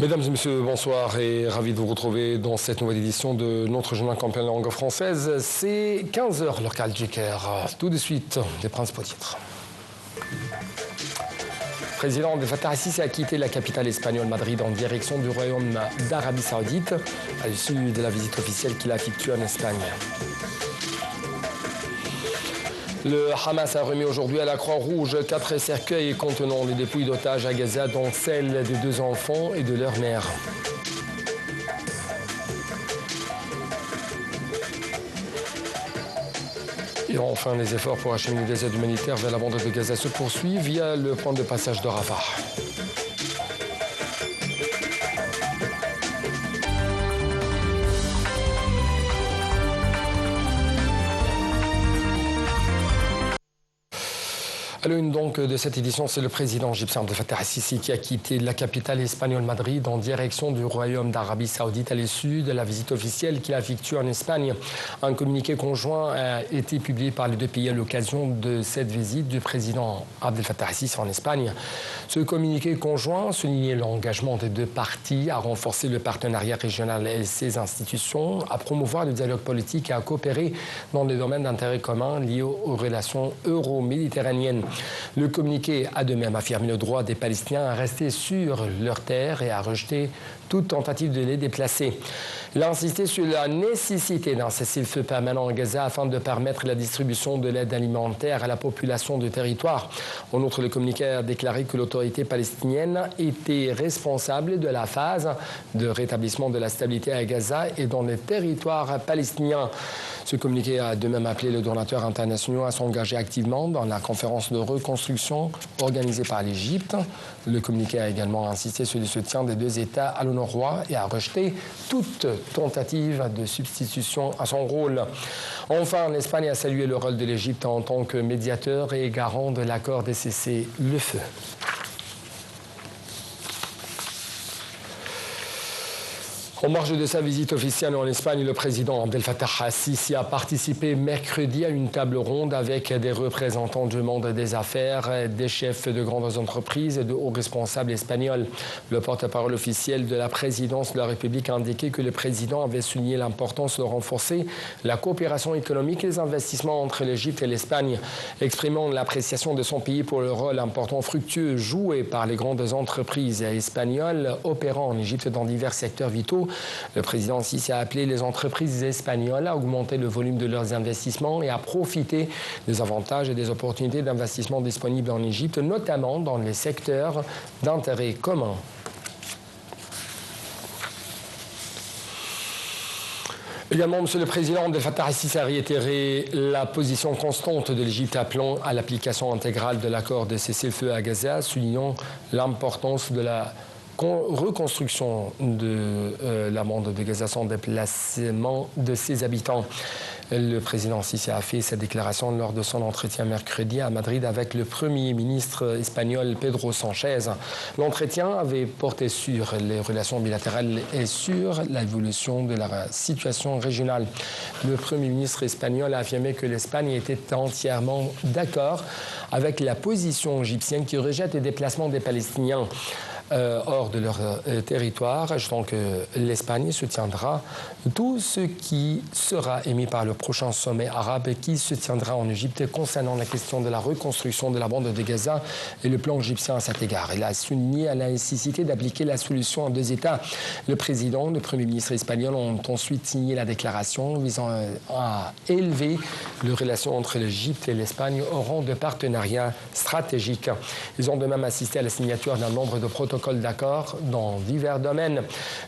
Mesdames et messieurs, bonsoir et ravi de vous retrouver dans cette nouvelle édition de notre journal campagne en langue française. C'est 15h, l'heure du Caire. Tout de suite, les principaux titres. Le président Abdel Fattah al-Sisi a quitté la capitale espagnole Madrid en direction du Royaume d'Arabie Saoudite à l'issue de la visite officielle qu'il a effectuée en Espagne. Le Hamas a remis aujourd'hui à la Croix-Rouge 4 cercueils contenant les dépouilles d'otages à Gaza, dont celles de 2 enfants et de leur mère. Et enfin, les efforts pour acheminer des aides humanitaires vers la bande de Gaza se poursuivent via le point de passage de Rafah. À l'une donc de cette édition, c'est le président égyptien Abdel Fattah al-Sisi qui a quitté la capitale espagnole Madrid en direction du Royaume d'Arabie Saoudite à l'issue de la visite officielle qu'il a effectuée en Espagne. Un communiqué conjoint a été publié par les deux pays à l'occasion de cette visite du président Abdel Fattah al-Sisi en Espagne. Ce communiqué conjoint soulignait l'engagement des deux parties à renforcer le partenariat régional et ses institutions, à promouvoir le dialogue politique et à coopérer dans des domaines d'intérêt commun liés aux relations euro-méditerranéennes. Le communiqué a de même affirmé le droit des Palestiniens à rester sur leurs terres et à rejeter toute tentative de les déplacer. Il a insisté sur la nécessité d'un cessez-le-feu permanent à Gaza afin de permettre la distribution de l'aide alimentaire à la population du territoire. En outre, le communiqué a déclaré que l'autorité palestinienne était responsable de la phase de rétablissement de la stabilité à Gaza et dans les territoires palestiniens. Ce communiqué a de même appelé les donateurs internationaux à s'engager activement dans la conférence de reconstruction organisée par l'Égypte. Le communiqué a également insisté sur le soutien des deux États à l'honneur roi et a rejeté toute tentative de substitution à son rôle. Enfin, l'Espagne a salué le rôle de l'Égypte en tant que médiateur et garant de l'accord de cessez-le-feu. En marge de sa visite officielle en Espagne, le président Abdel Fattah al-Sisi a participé mercredi à une table ronde avec des représentants du monde des affaires, des chefs de grandes entreprises et de hauts responsables espagnols. Le porte-parole officiel de la présidence de la République a indiqué que le président avait souligné l'importance de renforcer la coopération économique et les investissements entre l'Égypte et l'Espagne, exprimant l'appréciation de son pays pour le rôle important fructueux joué par les grandes entreprises espagnoles opérant en Égypte dans divers secteurs vitaux. Le président Sisi a appelé les entreprises espagnoles à augmenter le volume de leurs investissements et à profiter des avantages et des opportunités d'investissement disponibles en Égypte, notamment dans les secteurs d'intérêt commun. Également, Monsieur le Président, Abdel Fattah al-Sisi a réitéré la position constante de l'Égypte appelant à l'application intégrale de l'accord de cessez-le-feu à Gaza, soulignant l'importance de la reconstruction de la bande de Gaza sans déplacement de ses habitants. Le président Sisi a fait cette déclaration lors de son entretien mercredi à Madrid avec le Premier ministre espagnol Pedro Sánchez. L'entretien avait porté sur les relations bilatérales et sur l'évolution de la situation régionale. Le Premier ministre espagnol a affirmé que l'Espagne était entièrement d'accord avec la position égyptienne qui rejette les déplacements des Palestiniens hors de leur territoire, ajoutant que l'Espagne soutiendra tout ce qui sera émis par le prochain sommet arabe qui se tiendra en Égypte concernant la question de la reconstruction de la bande de Gaza et le plan égyptien à cet égard. Il a souligné la nécessité d'appliquer la solution à 2 États. Le président, le Premier ministre espagnol ont ensuite signé la déclaration visant à élever les relations entre l'Égypte et l'Espagne au rang de partenariat stratégique. Ils ont de même assisté à la signature d'un nombre de protocoles d'accord dans divers domaines.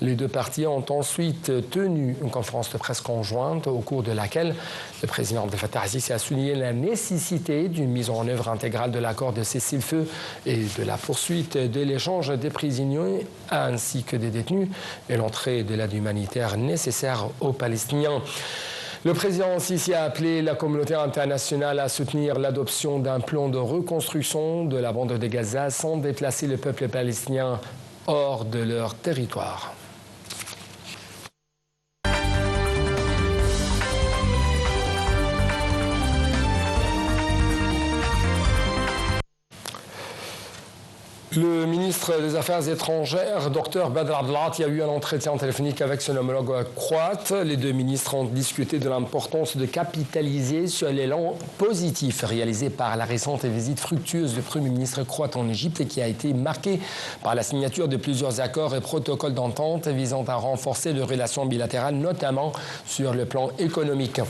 Les deux parties ont ensuite tenu une conférence de presse conjointe au cours de laquelle le président Abdel Fattah al-Sisi a souligné la nécessité d'une mise en œuvre intégrale de l'accord de cessez-le-feu et de la poursuite de l'échange des prisonniers ainsi que des détenus et l'entrée de l'aide humanitaire nécessaire aux Palestiniens. Le président Sisi a appelé la communauté internationale à soutenir l'adoption d'un plan de reconstruction de la bande de Gaza sans déplacer le peuple palestinien hors de leur territoire. Le ministre des Affaires étrangères, Dr Badr Abdelati, a eu un entretien téléphonique avec son homologue croate. Les deux ministres ont discuté de l'importance de capitaliser sur l'élan positif réalisé par la récente visite fructueuse du Premier ministre croate en Égypte et qui a été marquée par la signature de plusieurs accords et protocoles d'entente visant à renforcer les relations bilatérales, notamment sur le plan économique.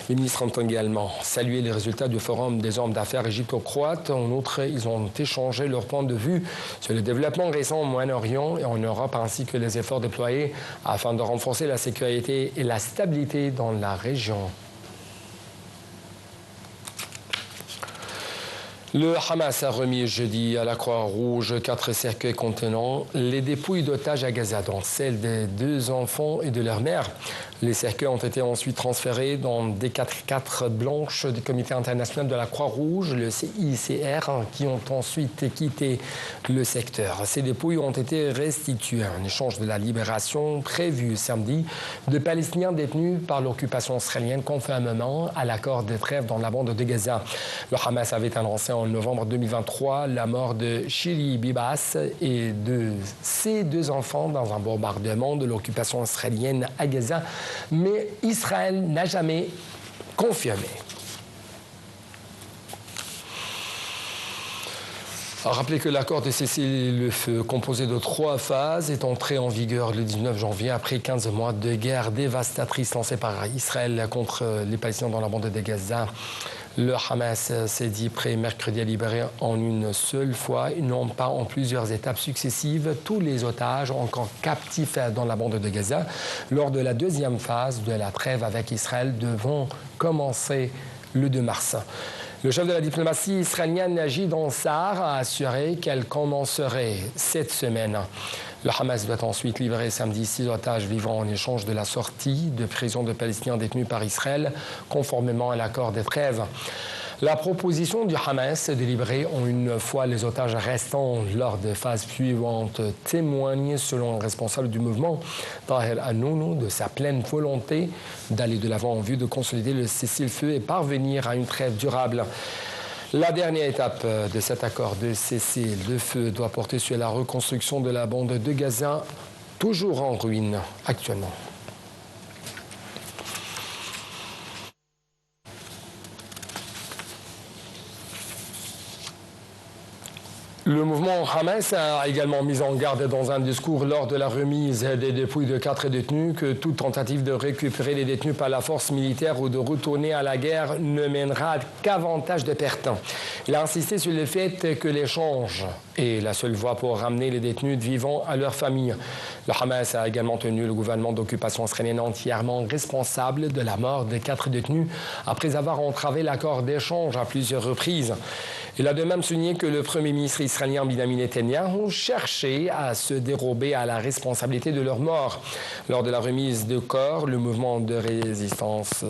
Les ministres ont également salué les résultats du Forum des hommes d'affaires égypto-croates. En outre, ils ont échangé leur point de vue sur le développement récent au Moyen-Orient et en Europe, ainsi que les efforts déployés afin de renforcer la sécurité et la stabilité dans la région. Le Hamas a remis jeudi à la Croix-Rouge 4 cercueils contenant les dépouilles d'otages à Gaza, dont celles des 2 enfants et de leur mère. Les cercueils ont été ensuite transférés dans des 4x4 blanches du Comité international de la Croix-Rouge, le CICR, qui ont ensuite quitté le secteur. Ces dépouilles ont été restituées en échange de la libération prévue samedi de Palestiniens détenus par l'occupation israélienne conformément à l'accord de trêve dans la bande de Gaza. Le Hamas avait annoncé en novembre 2023 la mort de Shiri Bibas et de ses 2 enfants dans un bombardement de l'occupation israélienne à Gaza, mais Israël n'a jamais confirmé. Rappelez que l'accord de cessez-le-feu, composé de 3 phases, est entré en vigueur le 19 janvier après 15 mois de guerre dévastatrice lancée par Israël contre les Palestiniens dans la bande de Gaza. Le Hamas s'est dit prêt mercredi à libérer en une seule fois, et non pas en plusieurs étapes successives, tous les otages encore captifs dans la bande de Gaza lors de la 2e phase de la trêve avec Israël devant commencer le 2 mars. Le chef de la diplomatie israélienne, Najid Ansar, a assuré qu'elle commencerait cette semaine. Le Hamas doit ensuite livrer samedi 6 otages vivants en échange de la sortie de prison de Palestiniens détenus par Israël, conformément à l'accord de trêve. La proposition du Hamas de libérer en une fois les otages restants lors des phases suivantes témoigne, selon le responsable du mouvement, Tahir Hanounou, de sa pleine volonté d'aller de l'avant en vue de consolider le cessez-le-feu et parvenir à une trêve durable. La dernière étape de cet accord de cessez-le-feu doit porter sur la reconstruction de la bande de Gaza, toujours en ruine actuellement. Le mouvement Hamas a également mis en garde dans un discours lors de la remise des dépouilles de 4 détenus que toute tentative de récupérer les détenus par la force militaire ou de retourner à la guerre ne mènera qu'avantage de perte. Il a insisté sur le fait que l'échange est la seule voie pour ramener les détenus vivants à leur famille. Le Hamas a également tenu le gouvernement d'occupation israélienne entièrement responsable de la mort des 4 détenus après avoir entravé l'accord d'échange à plusieurs reprises. Il a de même souligné que le Premier ministre israélien Benjamin Netanyahu cherchait à se dérober à la responsabilité de leur mort. Lors de la remise de corps, le mouvement de résistance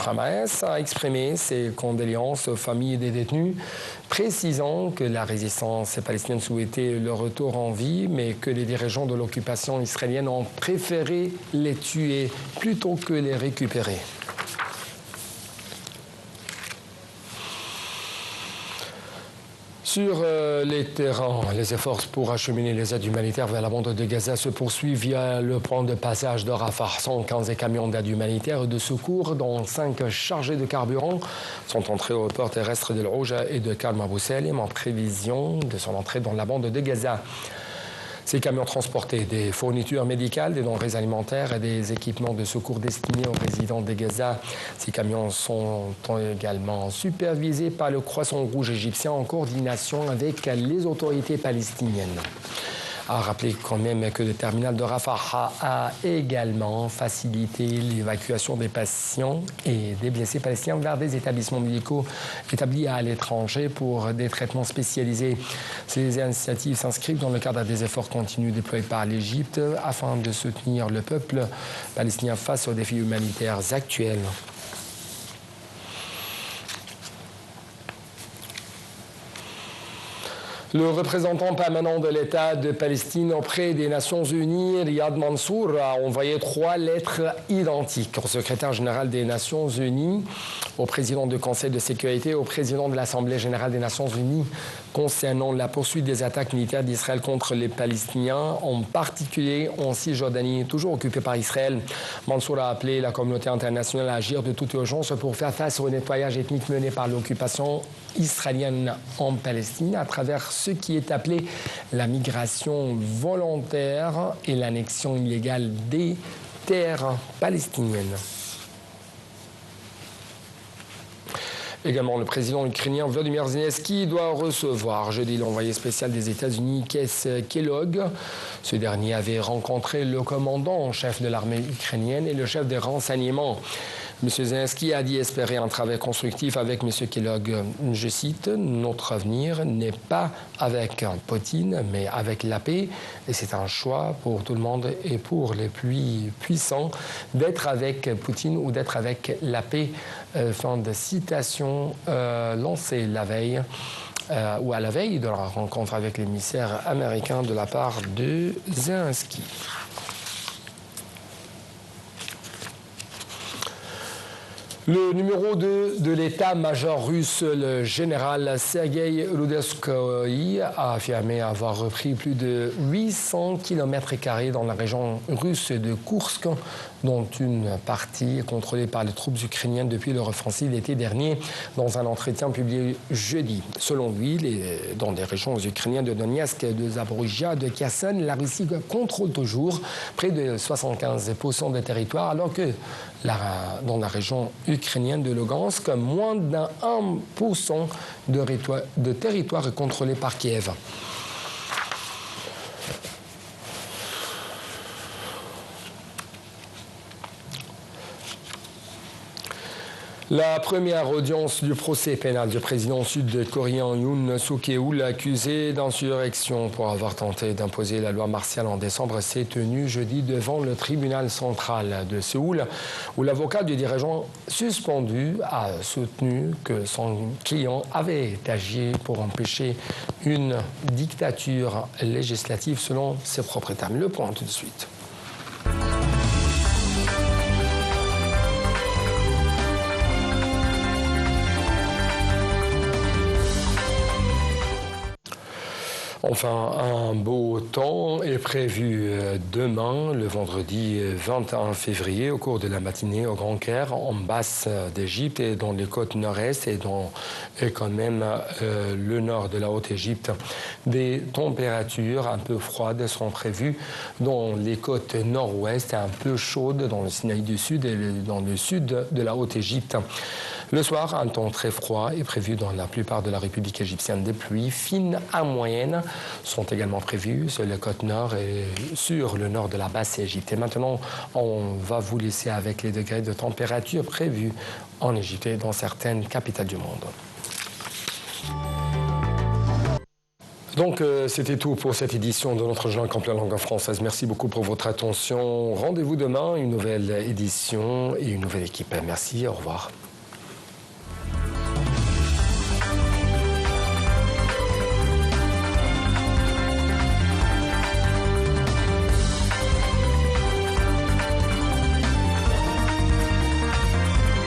Hamas a exprimé ses condoléances aux familles des détenus, précisant que la résistance palestinienne souhaitait leur retour en vie, mais que les dirigeants de l'occupation israélienne ont préféré les tuer plutôt que les récupérer. Sur les terrains, les efforts pour acheminer les aides humanitaires vers la bande de Gaza se poursuivent via le point de passage de Rafah. 115 camions d'aide humanitaire et de secours, dont 5 chargés de carburant, sont entrés au port terrestre de Rouge et de Karem Abou Salem en prévision de son entrée dans la bande de Gaza. Ces camions transportaient des fournitures médicales, des denrées alimentaires et des équipements de secours destinés aux résidents de Gaza. Ces camions sont également supervisés par le Croissant Rouge égyptien en coordination avec les autorités palestiniennes. À rappeler quand même que le terminal de Rafah a également facilité l'évacuation des patients et des blessés palestiniens vers des établissements médicaux établis à l'étranger pour des traitements spécialisés. Ces initiatives s'inscrivent dans le cadre des efforts continus déployés par l'Égypte afin de soutenir le peuple palestinien face aux défis humanitaires actuels. Le représentant permanent de l'État de Palestine auprès des Nations Unies, Riyad Mansour, a envoyé 3 lettres identiques au secrétaire général des Nations Unies, au président du Conseil de sécurité, au président de l'Assemblée générale des Nations Unies, concernant la poursuite des attaques militaires d'Israël contre les Palestiniens, en particulier en Cisjordanie, toujours occupée par Israël. Mansour a appelé la communauté internationale à agir de toute urgence pour faire face au nettoyage ethnique mené par l'occupation israélienne en Palestine à travers ce qui est appelé la migration volontaire et l'annexion illégale des terres palestiniennes. Également, le président ukrainien Volodymyr Zelensky doit recevoir jeudi l'envoyé spécial des États-Unis, Keith Kellogg. Ce dernier avait rencontré le commandant en chef de l'armée ukrainienne et le chef des renseignements. M. Zelensky a dit espérer un travail constructif avec M. Kellogg. Je cite, « Notre avenir n'est pas avec Poutine, mais avec la paix. Et c'est un choix pour tout le monde et pour les plus puissants d'être avec Poutine ou d'être avec la paix. » Fin de citation lancée la veille ou à la veille de la rencontre avec l'émissaire américain de la part de Zelensky. Le numéro 2 de l'état-major russe, le général Sergei Rudetskoï, a affirmé avoir repris plus de 800 km² dans la région russe de Koursk, dont une partie est contrôlée par les troupes ukrainiennes depuis leur offensive l'été dernier, dans un entretien publié jeudi. Selon lui, dans les régions ukrainiennes de Donetsk, de Zaporijia, de Kherson, la Russie contrôle toujours près de 75% des territoires, alors que dans la région ukrainienne de Lugansk, moins d'un 1% de territoire est contrôlé par Kiev. La première audience du procès pénal du président sud-coréen Yoon Suk-yeol, accusé d'insurrection pour avoir tenté d'imposer la loi martiale en décembre, s'est tenu jeudi devant le tribunal central de Séoul, où l'avocat du dirigeant suspendu a soutenu que son client avait agi pour empêcher une dictature législative selon ses propres termes. Le point tout de suite. Enfin, un beau temps est prévu demain, le vendredi 21 février, au cours de la matinée au Grand Caire, en basse d'Égypte et dans les côtes nord-est et quand même le nord de la Haute-Égypte. Des températures un peu froides sont prévues dans les côtes nord-ouest et un peu chaudes dans le Sinaï du Sud et dans le sud de la Haute-Égypte. Le soir, un temps très froid est prévu dans la plupart de la République égyptienne. Des pluies fines à moyennes sont également prévues sur les côtes nord et sur le nord de la basse Égypte. Et maintenant, on va vous laisser avec les degrés de température prévus en Égypte et dans certaines capitales du monde. Donc, c'était tout pour cette édition de notre journal complet en langue française. Merci beaucoup pour votre attention. Rendez-vous demain, une nouvelle édition et une nouvelle équipe. Merci, au revoir.